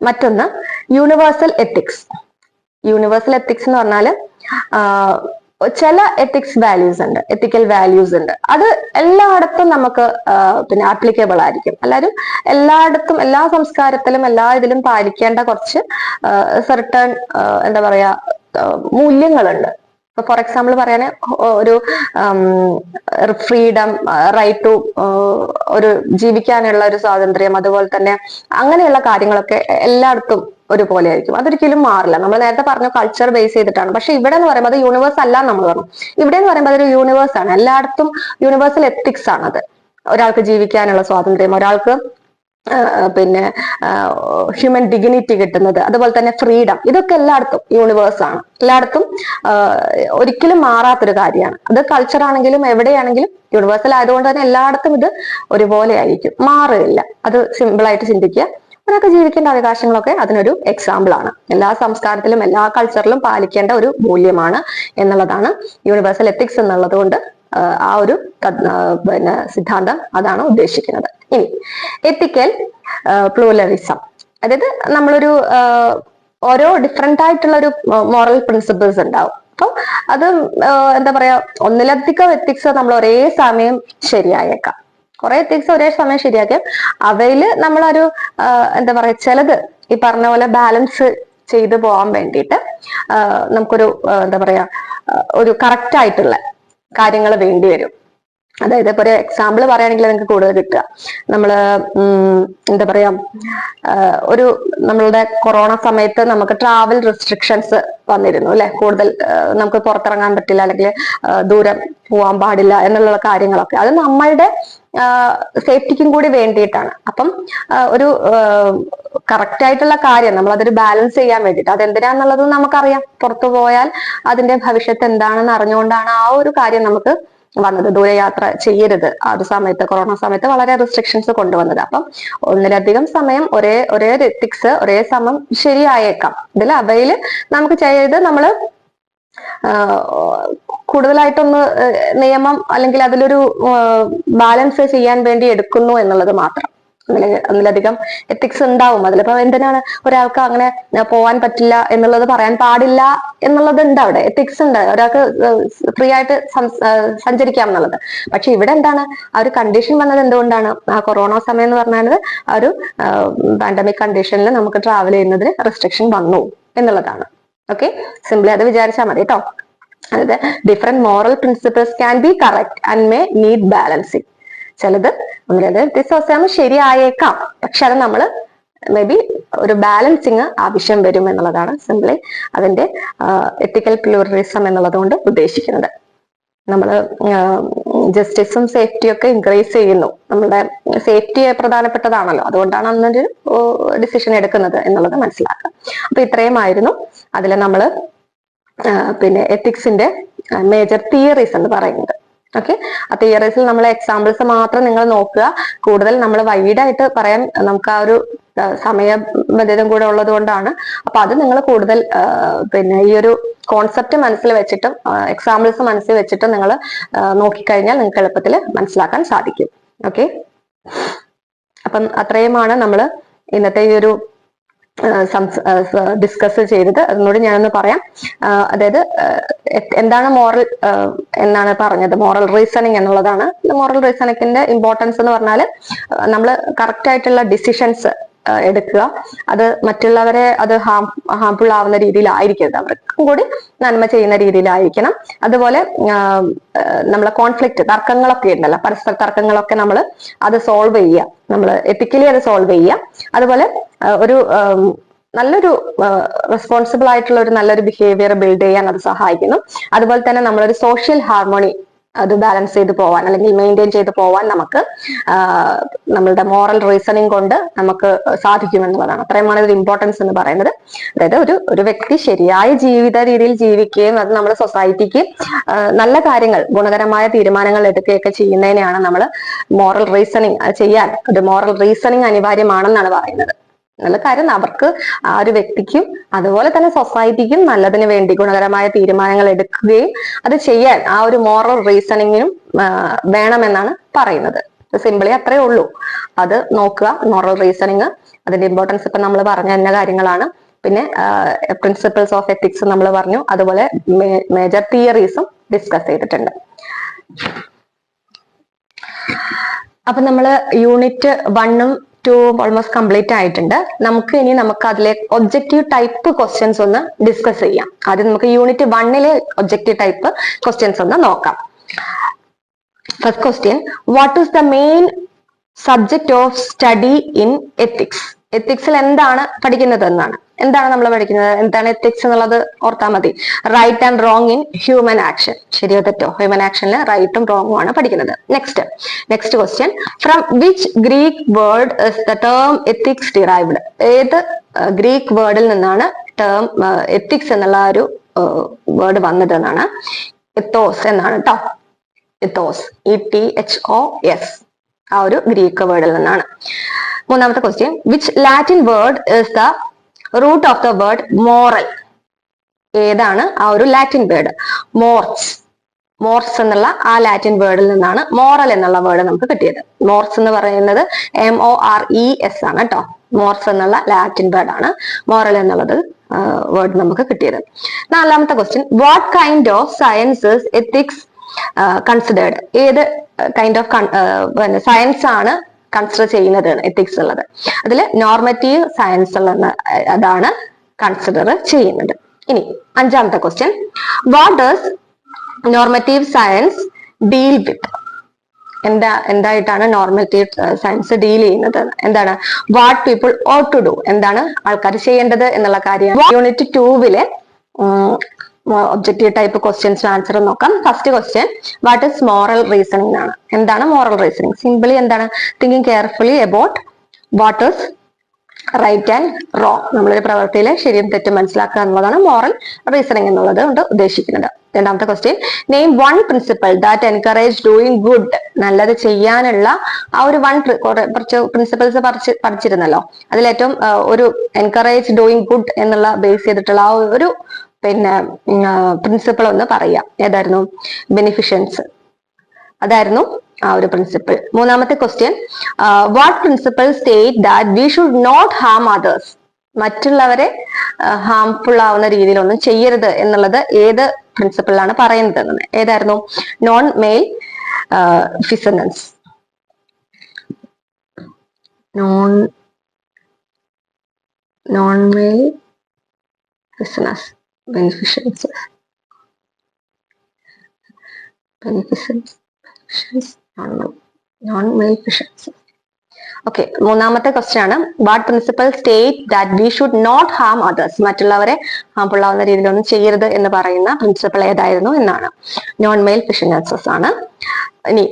മറ്റൊന്ന് യൂണിവേഴ്സൽ എത്തിക്സ്. യൂണിവേഴ്സൽ എത്തിക്സ് എന്ന് പറഞ്ഞാല് ചില എത്തിക്സ് വാല്യൂസ് ഉണ്ട്, എത്തിക്കൽ വാല്യൂസ് ഉണ്ട്. അത് എല്ലായിടത്തും നമുക്ക് പിന്നെ ആപ്ലിക്കബിൾ ആയിരിക്കും. എല്ലായിടത്തും എല്ലാ സംസ്കാരത്തിലും എല്ലാ ഇതിലും പാലിക്കേണ്ട കുറച്ച് സെർട്ടൺ എന്താ പറയാ മൂല്യങ്ങളുണ്ട്. ഇപ്പൊ ഫോർ എക്സാമ്പിൾ പറയാന് ഒരു ഫ്രീഡം, റൈറ്റ് ടു ഒരു ജീവിക്കാനുള്ള ഒരു സ്വാതന്ത്ര്യം, അതുപോലെ തന്നെ അങ്ങനെയുള്ള കാര്യങ്ങളൊക്കെ എല്ലായിടത്തും ഒരുപോലെ ആയിരിക്കും. അതൊരിക്കലും മാറില്ല. നമ്മൾ നേരത്തെ പറഞ്ഞു കൾച്ചർ ബേസ് ചെയ്തിട്ടാണ്. പക്ഷെ ഇവിടെ എന്ന് പറയുമ്പോൾ അത് യൂണിവേഴ്സ് അല്ല നമ്മൾ പറഞ്ഞു. ഇവിടെ എന്ന് പറയുമ്പോൾ അതൊരു യൂണിവേഴ്സ് ആണ്. എല്ലായിടത്തും യൂണിവേഴ്സൽ എത്തിക്സ് ആണത്. ഒരാൾക്ക് ജീവിക്കാനുള്ള സ്വാതന്ത്ര്യം, ഒരാൾക്ക് പിന്നെ ഹ്യൂമൻ ഡിഗ്നിറ്റി കിട്ടുന്നത്, അതുപോലെ തന്നെ ഫ്രീഡം, ഇതൊക്കെ എല്ലായിടത്തും യൂണിവേഴ്സ് ആണ്. എല്ലായിടത്തും ഒരിക്കലും മാറാത്തൊരു കാര്യമാണ്. അത് കൾച്ചർ ആണെങ്കിലും എവിടെയാണെങ്കിലും യൂണിവേഴ്സൽ ആയതുകൊണ്ട് തന്നെ എല്ലായിടത്തും ഇത് ഒരുപോലെ ആയിരിക്കും, മാറില്ല. അത് സിമ്പിളായിട്ട് ചിന്തിക്കുക. ഒരാൾക്ക് ജീവിക്കേണ്ട അവകാശങ്ങളൊക്കെ അതിനൊരു എക്സാമ്പിൾ ആണ്. എല്ലാ സംസ്കാരത്തിലും എല്ലാ കൾച്ചറിലും പാലിക്കേണ്ട ഒരു മൂല്യമാണ് എന്നുള്ളതാണ് യൂണിവേഴ്സൽ എത്തിക്സ് എന്നുള്ളത് കൊണ്ട് ആ ഒരു പിന്നെ സിദ്ധാന്തം അതാണ് ഉദ്ദേശിക്കുന്നത്. ഇനി എത്തിക്കൽ പ്ലൂറലിസം, അതായത് നമ്മളൊരു ഓരോ ഡിഫറെന്റ് ആയിട്ടുള്ള ഒരു മോറൽ പ്രിൻസിപ്പിൾസ് ഉണ്ടാവും. അപ്പം അത് എന്താ പറയാ, ഒന്നിലധികം എത്തിക്സ് നമ്മൾ ഒരേ സമയം ശരിയായേക്കാം. കുറെ എത്തിക്സ് ഒരേ സമയം ശരിയാക്കിയാൽ അവയില് നമ്മളൊരു എന്താ പറയാ, ചിലത് ഈ പറഞ്ഞ പോലെ ബാലൻസ് ചെയ്തു പോകാൻ വേണ്ടിയിട്ട് നമുക്കൊരു എന്താ പറയാ, ഒരു കറക്റ്റ് ആയിട്ടുള്ള കാര്യങ്ങൾ വേണ്ടി വരും. അതായത് ഇപ്പൊ ഒരു എക്സാമ്പിൾ പറയുകയാണെങ്കിൽ നിങ്ങൾക്ക് കൂടുതൽ കിട്ടുക. നമ്മള് എന്താ പറയാ, ഒരു നമ്മളുടെ കൊറോണ സമയത്ത് നമുക്ക് ട്രാവൽ റെസ്ട്രിക്ഷൻസ് വന്നിരുന്നു അല്ലെ. കൂടുതൽ നമുക്ക് പുറത്തിറങ്ങാൻ പറ്റില്ല, അല്ലെങ്കിൽ ദൂരം പോവാൻ പാടില്ല എന്നുള്ള കാര്യങ്ങളൊക്കെ. അത് നമ്മളുടെ സേഫ്റ്റിക്കും കൂടി വേണ്ടിയിട്ടാണ്. അപ്പം ഒരു കറക്റ്റ് ആയിട്ടുള്ള കാര്യം നമ്മൾ അതൊരു ബാലൻസ് ചെയ്യാൻ വേണ്ടിയിട്ട്, അതെന്തിനാന്നുള്ളത് നമുക്കറിയാം. പുറത്തു പോയാൽ അതിന്റെ ഭവിഷ്യത്ത് എന്താണെന്ന് അറിഞ്ഞുകൊണ്ടാണ് ആ ഒരു കാര്യം നമുക്ക് വന്നത്. ദൂരയാത്ര ചെയ്യരുത് ആ ഒരു സമയത്ത്, കൊറോണ സമയത്ത് വളരെ റെസ്ട്രിക്ഷൻസ് കൊണ്ടുവന്നത്. അപ്പം ഒന്നിലധികം സമയം ഒരേ എത്തിക്സ് ഒരേ സമയം ശരിയായേക്കാം. ഇതിൽ അവയില് നമുക്ക് ചെയ്ത് നമ്മള് കൂടുതലായിട്ടൊന്ന് നിയമം അല്ലെങ്കിൽ അതിലൊരു ബാലൻസ് ചെയ്യാൻ വേണ്ടി എടുക്കുന്നു എന്നുള്ളത് മാത്രം. ഒന്നിലധികം എത്തിക്സ് ഉണ്ടാവും അതിലിപ്പോ. എന്തിനാണ് ഒരാൾക്ക് അങ്ങനെ പോവാൻ പറ്റില്ല എന്നുള്ളത് പറയാൻ പാടില്ല എന്നുള്ളത് ഉണ്ട് അവിടെ, എത്തിക്സ് ഉണ്ട്. ഒരാൾക്ക് ഫ്രീ ആയിട്ട് സഞ്ചരിക്കാം എന്നുള്ളത്. പക്ഷെ ഇവിടെ എന്താണ് ആ ഒരു കണ്ടീഷൻ വന്നത്? എന്തുകൊണ്ടാണ്? ആ കൊറോണ സമയം എന്ന് പറഞ്ഞാൽ ആ ഒരു പാൻഡമിക് കണ്ടീഷനിൽ നമുക്ക് ട്രാവൽ ചെയ്യുന്നതിന് റെസ്ട്രിക്ഷൻ വന്നു എന്നുള്ളതാണ്. ഓക്കെ, സിംപ്ലി അത് വിചാരിച്ചാൽ മതി കേട്ടോ. അതായത് different moral principles can be correct and may need balancing. ചിലത് വ്യത്യസ്തം ശരിയായേക്കാം, പക്ഷെ അത് നമ്മൾ മേ ബി ഒരു ബാലൻസിങ് ആവശ്യം വരും എന്നുള്ളതാണ് സിംപ്ലി അതിന്റെ എത്തിക്കൽ പ്ലൂറലിസം എന്നുള്ളത് കൊണ്ട് ഉദ്ദേശിക്കുന്നത്. നമ്മൾ ജസ്റ്റിസും സേഫ്റ്റിയും ഒക്കെ ഇൻക്രീസ് ചെയ്യുന്നു. നമ്മുടെ സേഫ്റ്റി പ്രധാനപ്പെട്ടതാണല്ലോ, അതുകൊണ്ടാണ് അന്നൊരു ഡിസിഷൻ എടുക്കുന്നത് എന്നുള്ളത് മനസ്സിലാക്കുക. അപ്പൊ ഇത്രയുമായിരുന്നു അതിൽ നമ്മൾ പിന്നെ എത്തിക്സിന്റെ മേജർ തിയറീസ് എന്ന് പറയുന്നത്. ഓക്കെ, ആ തിയറീസിൽ നമ്മൾ എക്സാമ്പിൾസ് മാത്രം നിങ്ങൾ നോക്കുക. കൂടുതൽ നമ്മൾ വൈഡായിട്ട് പറയാൻ നമുക്ക് ആ ഒരു സമയബന്ധിതം കൂടെ ഉള്ളത് കൊണ്ടാണ്. അപ്പൊ അത് നിങ്ങൾ കൂടുതൽ പിന്നെ ഈ ഒരു കോൺസെപ്റ്റ് മനസ്സിൽ വെച്ചിട്ടും എക്സാമ്പിൾസ് മനസ്സിൽ വെച്ചിട്ടും നിങ്ങൾ നോക്കിക്കഴിഞ്ഞാൽ നിങ്ങൾക്ക് എളുപ്പത്തിൽ മനസ്സിലാക്കാൻ സാധിക്കും. ഓക്കെ, അപ്പം അത്രയുമാണ് നമ്മൾ ഇന്നത്തെ ഈ ഒരു ഡിസ്കസ് ചെയ്തത്. അതിനോട് ഞാനൊന്ന് പറയാം. അതായത് എന്താണ് മോറൽ എന്നാണ് പറഞ്ഞത്? മോറൽ റീസണിങ് എന്നുള്ളതാണ്. മോറൽ റീസണിങ്ങിന്റെ ഇമ്പോർട്ടൻസ് എന്ന് പറഞ്ഞാൽ നമ്മൾ കറക്റ്റ് ആയിട്ടുള്ള ഡിസിഷൻസ് എടുക്കുക. അത് മറ്റുള്ളവരെ അത് ഹാംഫുൾ ആവുന്ന രീതിയിലായിരിക്കരുത്, അവർക്കും കൂടി നന്മ ചെയ്യുന്ന രീതിയിലായിരിക്കണം. അതുപോലെ നമ്മളെ കോൺഫ്ലിക്റ്റ്, തർക്കങ്ങളൊക്കെ ഉണ്ടല്ലോ, പരസ്പര തർക്കങ്ങളൊക്കെ നമ്മൾ അത് സോൾവ് ചെയ്യുക, നമ്മൾ എത്തിക്കലി അത് സോൾവ് ചെയ്യുക. അതുപോലെ ഒരു നല്ലൊരു റെസ്പോൺസിബിൾ ആയിട്ടുള്ള ഒരു നല്ലൊരു ബിഹേവിയർ ബിൽഡ് ചെയ്യാൻ അത് സഹായിക്കുന്നു. അതുപോലെ തന്നെ നമ്മളൊരു സോഷ്യൽ ഹാർമോണി അത് ബാലൻസ് ചെയ്ത് പോവാൻ അല്ലെങ്കിൽ മെയിൻറ്റെയിൻ ചെയ്ത് പോവാൻ നമുക്ക് നമ്മളുടെ മോറൽ റീസണിങ് കൊണ്ട് നമുക്ക് സാധിക്കുമെന്നുള്ളതാണ്. അത്രയുമാണ് ഇതിന്റെ ഇമ്പോർട്ടൻസ് എന്ന് പറയുന്നത്. അതായത് ഒരു വ്യക്തി ശരിയായ ജീവിത രീതിയിൽ ജീവിക്കുകയും അത് നമ്മുടെ സൊസൈറ്റിക്ക് നല്ല കാര്യങ്ങൾ, ഗുണകരമായ തീരുമാനങ്ങൾ എടുക്കുകയൊക്കെ ചെയ്യുന്നതിനെയാണ് നമ്മൾ മോറൽ റീസണിങ് ചെയ്യാൻ. ഒരു മോറൽ റീസണിങ് അനിവാര്യമാണെന്നാണ് പറയുന്നത്. നല്ല കാര്യം, അവർക്ക് ആ ഒരു വ്യക്തിക്കും അതുപോലെ തന്നെ സൊസൈറ്റിക്കും നല്ലതിന് വേണ്ടി ഗുണകരമായ തീരുമാനങ്ങൾ എടുക്കുകയും അത് ചെയ്യാൻ ആ ഒരു മോറൽ റീസണിങ്ങിനും വേണമെന്നാണ് പറയുന്നത്. സിംപിളി അത്രേ ഉള്ളൂ. അത് നോക്കുക, മോറൽ റീസണിങ്, അതിന്റെ ഇമ്പോർട്ടൻസ് ഇപ്പൊ നമ്മൾ പറഞ്ഞ തന്നെ കാര്യങ്ങളാണ്. പിന്നെ പ്രിൻസിപ്പിൾസ് ഓഫ് എത്തിക്സ് നമ്മൾ പറഞ്ഞു. അതുപോലെ മേജർ തിയറീസും ഡിസ്കസ് ചെയ്തിട്ടുണ്ട്. അപ്പൊ നമ്മള് യൂണിറ്റ് 1ഉം 2ഉം ഓൾമോസ്റ്റ് കംപ്ലീറ്റ് ആയിട്ടുണ്ട്. നമുക്ക് അതിലെ ഒബ്ജക്റ്റീവ് ടൈപ്പ് ക്വസ്റ്റ്യൻസ് ഒന്ന് ഡിസ്കസ് ചെയ്യാം. ആദ്യം നമുക്ക് യൂണിറ്റ് 1ലെ ഒബ്ജക്റ്റീവ് ടൈപ്പ് ക്വസ്റ്റ്യൻസ് ഒന്ന് നോക്കാം. First question, what is the main subject of study in ethics? എത്തിക്സിൽ എന്താണ് പഠിക്കുന്നത് എന്നാണ്. എന്താണ് നമ്മൾ പഠിക്കുന്നത്? എന്താണ് എത്തിക്സ് എന്നുള്ളത് ഓർത്താൽ മതി. Right and wrong in human action. ശരിയോ തെറ്റോ? ഹ്യൂമൻ ആക്ഷനിൽ റൈറ്റും റോങ്ങും ആണ് പഠിക്കുന്നത്. Next question, from which Greek word is the term ethics derived? ഏത് ഗ്രീക്ക് വേർഡിൽ നിന്നാണ് ടേം എത്തിക്സ് എന്നുള്ള ഒരു വേർഡ് വന്നത് എന്നാണ്. എത്തോസ് എന്നാണ് കേട്ടോ. എത്തോസ്, ETHOS, ആ ഒരു ഗ്രീക്ക് വേർഡിൽ നിന്നാണ്. മൂന്നാമത്തെ question, which Latin word is the root of the word moral? ഏതാണ് ആ ഒരു ലാറ്റിൻ വേർഡ്? മോർസ് എന്നുള്ള ആ ലാറ്റിൻ വേർഡിൽ നിന്നാണ് മോറൽ എന്നുള്ള വേർഡ് നമുക്ക് കിട്ടിയത്. മോർസ് എന്ന് പറയുന്നത് MORES ആണ് കേട്ടോ. മോർസ് എന്നുള്ള ലാറ്റിൻ വേർഡ് ആണ് മോറൽ എന്നുള്ളത് വേർഡ് നമുക്ക് കിട്ടിയത്. നാലാമത്തെ question, what kind of sciences ethics considered? ഏത് കൈൻഡ് ഓഫ് സയൻസ് ആണ് കൺസിഡർ ചെയ്യുന്നത് എത്തിക്സ് ഉള്ളത്? അതിൽ നോർമറ്റീവ് സയൻസ് അതാണ് കൺസിഡർ ചെയ്യുന്നത്. ഇനി അഞ്ചാമത്തെ question, what does normative science deal with? എന്തായിട്ടാണ് നോർമറ്റീവ് സയൻസ് ഡീൽ ചെയ്യുന്നത്? എന്താണ് what people ought to do, എന്താണ് ആൾക്കാർ ചെയ്യേണ്ടത് എന്നുള്ള കാര്യമാണ്. Unit 2 objective type questions answer നോക്കാം. First question, what is moral reasoning ആണ്. എന്താണ് മോറൽ റീസണിംഗ്? സിംപിളി എന്താണ്? Thinking carefully about what is right and wrong. നമ്മളൊരു പ്രവൃത്തിയിലെ ശരിയും തെറ്റും മനസ്സിലാക്കുക എന്നുള്ളതാണ് മോറൽ റീസണിംഗ് എന്നുള്ളത് കൊണ്ട് ഉദ്ദേശിക്കുന്നത്. രണ്ടാമത്തെ question, name one principal that encourage doing good. നല്ലത് ചെയ്യാനുള്ള ആ ഒരു കുറച്ച് പ്രിൻസിപ്പൽസ് പഠിച്ചിരുന്നല്ലോ. അതിലേറ്റവും ഒരു എൻകറേജ് ഡൂയിങ് ഗുഡ് എന്നുള്ള ബേസ് ചെയ്തിട്ടുള്ള ആ ഒരു പ്രിൻസിപ്പിൾ ഒന്ന് പറയാം. ഏതായിരുന്നു? ബെനിഫിഷ്യൻസ്. അതായിരുന്നു ആ ഒരു പ്രിൻസിപ്പിൾ. മൂന്നാമത്തെ question, what principle state that we should not harm others. മറ്റുള്ളവരെ ഹാംഫുൾ ആവുന്ന രീതിയിലൊന്നും ചെയ്യരുത് എന്നുള്ളത് ഏത് പ്രിൻസിപ്പിളാണ് പറയുന്നത്? ഏതായിരുന്നു? Non maleficence. Non maleficence. Beneficence. Okay, മൂന്നാമത്തെ ക്വസ്റ്റ്യൻ ആണ്, what principal state that we should not harm others. മറ്റുള്ളവരെ ഹാംഫുൾ ആവുന്ന രീതിയിലൊന്നും ചെയ്യരുത് എന്ന് പറയുന്ന പ്രിൻസിപ്പൾ ഏതായിരുന്നു എന്നാണ്? നോൺ മെയിൽ ഫിഷനൻസസ് ആണ്. ഇനി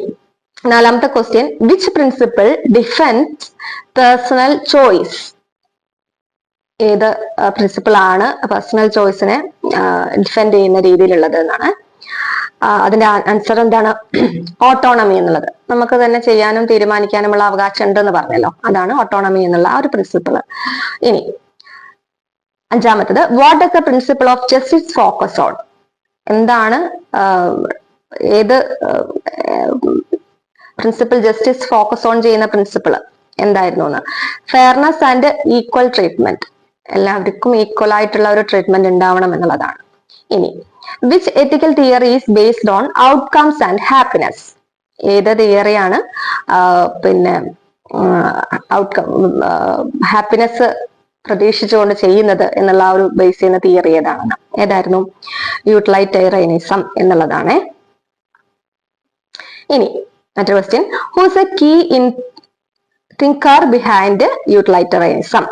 നാലാമത്തെ question, which principle defence personal choice. ഏത് പ്രിൻസിപ്പിൾ ആണ് പേഴ്സണൽ ചോയ്സിനെ ഡിഫെൻഡ് ചെയ്യുന്ന രീതിയിലുള്ളത് എന്നാണ്? അതിന്റെ ആൻസർ എന്താണ്? ഓട്ടോണമി എന്നുള്ളത്. നമുക്ക് തന്നെ ചെയ്യാനും തീരുമാനിക്കാനുമുള്ള അവകാശം ഉണ്ടെന്ന് പറഞ്ഞല്ലോ, അതാണ് ഓട്ടോണമി എന്നുള്ള ആ ഒരു പ്രിൻസിപ്പിൾ. ഇനി അഞ്ചാമത്തത്, what does the principle of justice focus on. എന്താണ് ഏത് പ്രിൻസിപ്പിൾ ജസ്റ്റിസ് ഫോക്കസ് ഓൺ ചെയ്യുന്ന പ്രിൻസിപ്പിൾ എന്തായിരുന്നു എന്ന്? Fairness and equal treatment. എല്ലാവർക്കും ഈക്വൽ ആയിട്ടുള്ള ഒരു ട്രീറ്റ്മെന്റ് ഉണ്ടാവണം എന്നുള്ളതാണ്. ഇനി which ethical theory is based on outcomes and happiness. ഏത് തിയറിയാണ് ഔട്ട്കം ഹാപ്പിനെസ് പ്രതീക്ഷിച്ചുകൊണ്ട് ചെയ്യുന്നത് എന്നുള്ള ഒരു ബേസ് ചെയ്യുന്ന തിയറി ഏതാണെന്ന്? ഏതായിരുന്നു? യൂട്ടിലൈറ്റേറിയനിസം എന്നുള്ളതാണ്. ഇനി മറ്റൊരു question, who's a key in thinker behind utilitarianism.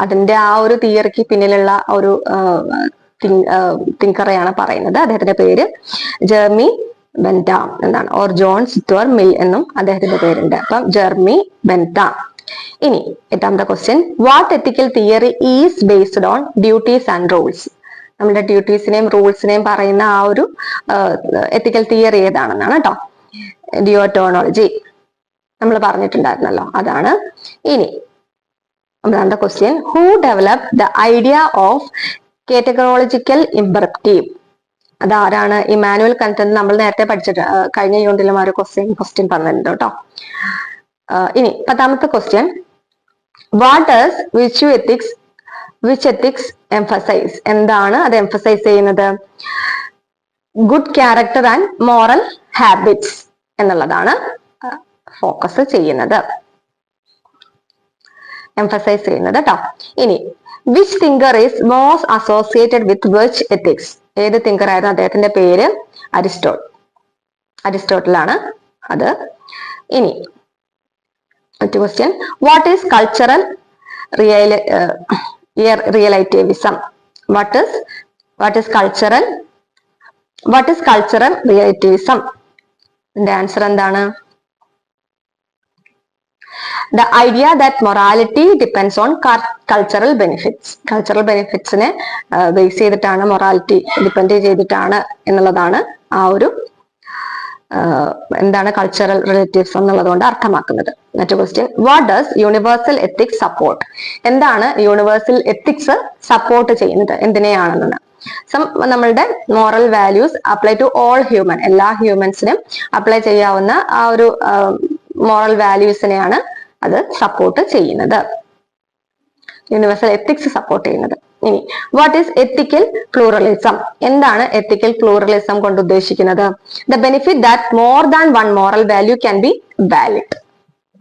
അതിന്റെ ആ ഒരു തിയറിക്ക് പിന്നിലുള്ള ഒരു തിങ്കറെയാണ് പറയുന്നത്. അദ്ദേഹത്തിന്റെ പേര് ജെർമി ബെന്താം എന്നാണ്, ഓർ ജോൺ സ്റ്റുവർട്ട് മിൽ എന്നും അദ്ദേഹത്തിന്റെ പേരുണ്ട്. അപ്പം ജെർമി ബെന്താം. ഇനി എട്ടാമത്തെ question, what ethical theory is based on duties and rules. നമ്മുടെ ഡ്യൂട്ടീസിനെയും റൂൾസിനെയും പറയുന്ന ആ ഒരു എത്തിക്കൽ തിയറി ഏതാണെന്നാണ് കേട്ടോ? ഡിയോട്ടോണോളജി നമ്മൾ പറഞ്ഞിട്ടുണ്ടായിരുന്നല്ലോ, അതാണ്. ഇനി ഒന്നാമത്തെ question, who developed the idea of categorical imperative. അതാരാണ്? Immanuel Kant. നമ്മൾ നേരത്തെ പഠിച്ചിട്ട് കഴിഞ്ഞ യൂണിറ്റിലും ഒരു ക്വസ്റ്റ്യൻ പറഞ്ഞിട്ടുണ്ട് കേട്ടോ. ഇനി പത്താമത്തെ question, what does which ethics emphasise. എന്താണ് അത് എംഫസൈസ് ചെയ്യുന്നത്? Good character and moral habits എന്നുള്ളതാണ് ഫോക്കസ് ചെയ്യുന്നത്, എംഫസൈസ് ചെയ്യുന്നത് കേട്ടോ. ഇനി which thinker is most associated with which ethics. ഏത് തിങ്കർ ആയിരുന്നു? അദ്ദേഹത്തിന്റെ പേര് അരിസ്റ്റോട്ടിലാണ് അത്. ഇനി മറ്റു question, what is cultural relativism. What is cultural relativism. ഇതിന്റെ ആൻസർ എന്താണ്? The idea that morality depends on cultural benefits. Cultural benefitsനെ ബേസ് ചെയ്തിട്ടാണ് മൊറാലിറ്റി ഡിപ്പെൻഡ് ചെയ്തിട്ടാണ് എന്നുള്ളതാണ് ആ ഒരു എന്താണ് കൾച്ചറൽ റിലേറ്റീവ്സ് എന്നുള്ളത് കൊണ്ട് അർത്ഥമാക്കുന്നത്. മറ്റു question, what does universal ethics support. എന്താണ് യൂണിവേഴ്സൽ എത്തിക്സ് സപ്പോർട്ട് ചെയ്യുന്നത്? എന്തിനെയാണെന്നാണ്? നമ്മളുടെ moral values apply to all human. എല്ലാ ഹ്യൂമൻസിനും അപ്ലൈ ചെയ്യാവുന്ന ആ ഒരു മോറൽ വാല്യൂസിനെയാണ് അത് സപ്പോർട്ട് ചെയ്യുന്നത്, യൂണിവേഴ്സൽ എത്തിക്സ് സപ്പോർട്ട് ചെയ്യുന്നത്. ഇനി വാട്ട് ഈസ് എത്തിക്കൽ പ്ലൂറലിസം. എന്താണ് എത്തിക്കൽ പ്ലൂറലിസം കൊണ്ട് ഉദ്ദേശിക്കുന്നത്? The benefit that more than one moral value can be valid.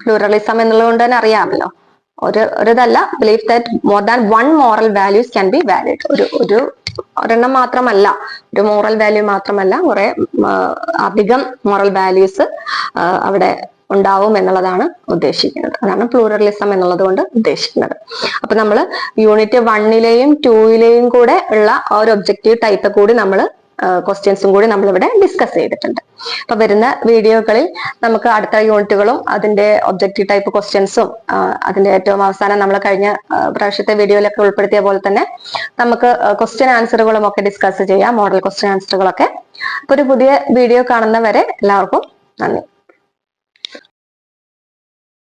Pluralism എന്നുള്ളത് കൊണ്ട് തന്നെ അറിയാമല്ലോ, ഒരിതല്ല, believe that more than one moral values can be valid. ഒരെണ്ണം മാത്രമല്ല, ഒരു മോറൽ വാല്യൂ മാത്രമല്ല, കുറെ അധികം മോറൽ വാല്യൂസ് അവിടെ ഉണ്ടാവും എന്നുള്ളതാണ് ഉദ്ദേശിക്കുന്നത്. അതാണ് പ്ലൂറലിസം എന്നുള്ളത് കൊണ്ട് ഉദ്ദേശിക്കുന്നത്. അപ്പൊ നമ്മൾ യൂണിറ്റ് 1ലെയും 2ലെയും കൂടെ ഉള്ള ആ ഒരു ഒബ്ജക്റ്റീവ് ടൈപ്പ് കൂടി നമ്മൾ ക്വസ്റ്റ്യൻസും കൂടി നമ്മളിവിടെ ഡിസ്കസ് ചെയ്തിട്ടുണ്ട്. അപ്പൊ വരുന്ന വീഡിയോകളിൽ നമുക്ക് അടുത്ത യൂണിറ്റുകളും അതിന്റെ ഒബ്ജക്റ്റീവ് ടൈപ്പ് ക്വസ്റ്റ്യൻസും അതിന്റെ ഏറ്റവും അവസാനം നമ്മൾ കഴിഞ്ഞ പ്രാവശ്യത്തെ വീഡിയോയിലൊക്കെ ഉൾപ്പെടുത്തിയ പോലെ തന്നെ നമുക്ക് ക്വസ്റ്റ്യൻ ആൻസറുകളും ഒക്കെ ഡിസ്കസ് ചെയ്യാം, മോഡൽ ക്വസ്റ്റ്യൻ ആൻസറുകളൊക്കെ. അപ്പൊ ഒരു പുതിയ വീഡിയോ കാണുന്നവരെ എല്ലാവർക്കും നന്ദി.